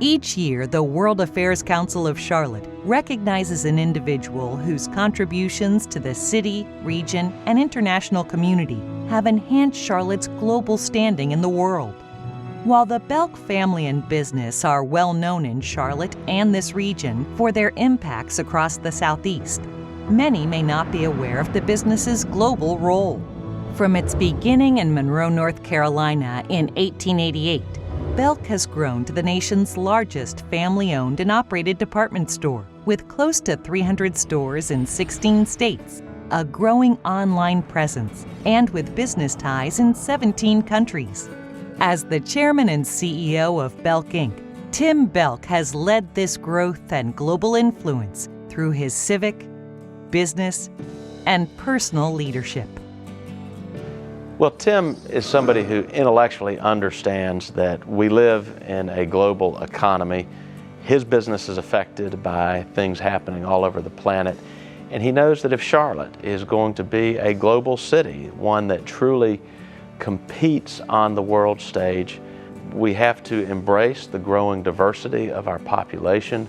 Each year, the World Affairs Council of Charlotte recognizes an individual whose contributions to the city, region, and international community have enhanced Charlotte's global standing in the world. While the Belk family and business are well known in Charlotte and this region for their impacts across the Southeast, many may not be aware of the business's global role. From its beginning in Monroe, North Carolina in 1888, Belk has grown to the nation's largest family-owned and operated department store, with close to 300 stores in 16 states, a growing online presence, and with business ties in 17 countries. As the chairman and CEO of Belk Inc., Tim Belk has led this growth and global influence through his civic, business, and personal leadership. Well, Tim is somebody who intellectually understands that we live in a global economy. His business is affected by things happening all over the planet, and he knows that if Charlotte is going to be a global city, one that truly competes on the world stage, we have to embrace the growing diversity of our population.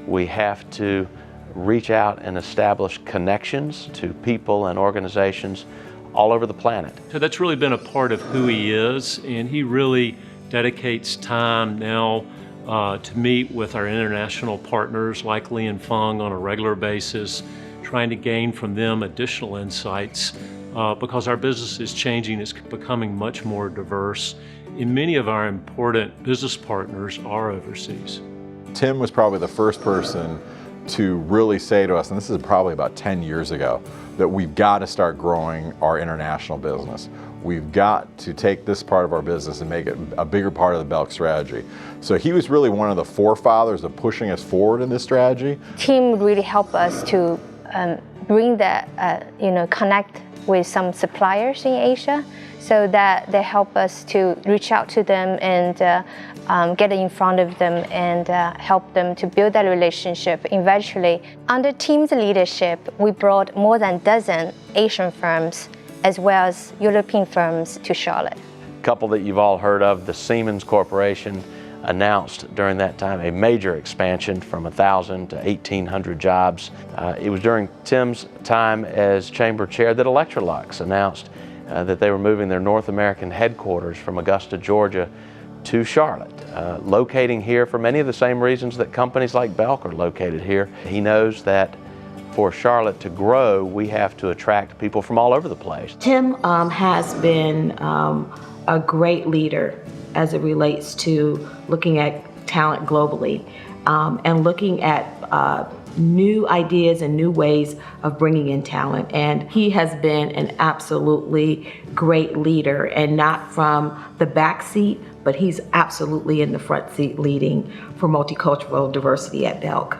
We have to reach out and establish connections to people and organizations all over the planet. So that's really been a part of who he is, and he really dedicates time now to meet with our international partners like Li and Feng on a regular basis, trying to gain from them additional insights because our business is changing, it's becoming much more diverse, and many of our important business partners are overseas. Tim was probably the first person to really say to us, and this is probably about 10 years ago, that we've got to start growing our international business. We've got to take this part of our business and make it a bigger part of the Belk strategy. So he was really one of the forefathers of pushing us forward in this strategy. Tim really helped us to bring that, connect with some suppliers in Asia, so that they help us to reach out to them and get in front of them and help them to build that relationship eventually. Under Tim's leadership, we brought more than a dozen Asian firms as well as European firms to Charlotte. A couple that you've all heard of, the Siemens Corporation, announced during that time a major expansion from 1,000 to 1,800 jobs. It was during Tim's time as chamber chair that Electrolux announced that they were moving their North American headquarters from Augusta, Georgia to Charlotte, locating here for many of the same reasons that companies like Belk are located here. He knows that for Charlotte to grow, we have to attract people from all over the place. Tim has been a great leader as it relates to looking at talent globally and looking at new ideas and new ways of bringing in talent. And he has been an absolutely great leader, and not from the back seat, but he's absolutely in the front seat leading for multicultural diversity at Belk.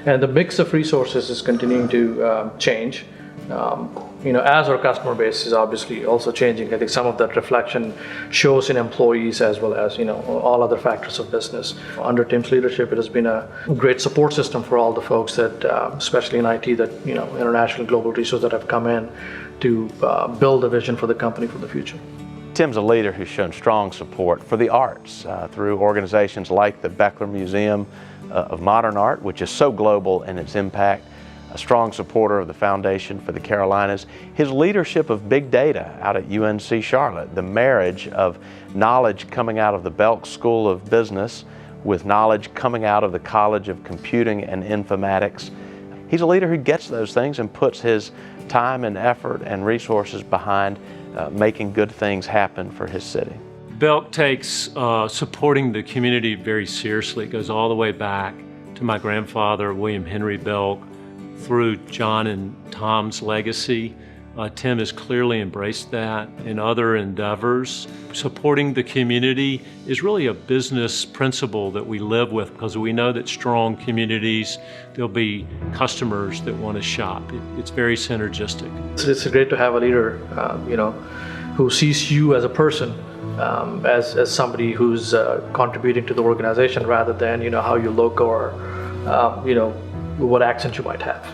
And the mix of resources is continuing to change. As our customer base is obviously also changing, I think some of that reflection shows in employees as well as, all other factors of business. Under Tim's leadership, it has been a great support system for all the folks that, especially in IT, that, international global resources that have come in to build a vision for the company for the future. Tim's a leader who's shown strong support for the arts through organizations like the Beckler Museum of Modern Art, which is so global in its impact, a strong supporter of the Foundation for the Carolinas. His leadership of big data out at UNC Charlotte, the marriage of knowledge coming out of the Belk School of Business with knowledge coming out of the College of Computing and Informatics. He's a leader who gets those things and puts his time and effort and resources behind making good things happen for his city. Belk takes supporting the community very seriously. It goes all the way back to my grandfather, William Henry Belk, through John and Tom's legacy. Tim has clearly embraced that in other endeavors. Supporting the community is really a business principle that we live with, because we know that strong communities, there'll be customers that want to shop. It's very synergistic. It's great to have a leader, who sees you as a person, as somebody who's contributing to the organization rather than, how you look or, what accent you might have.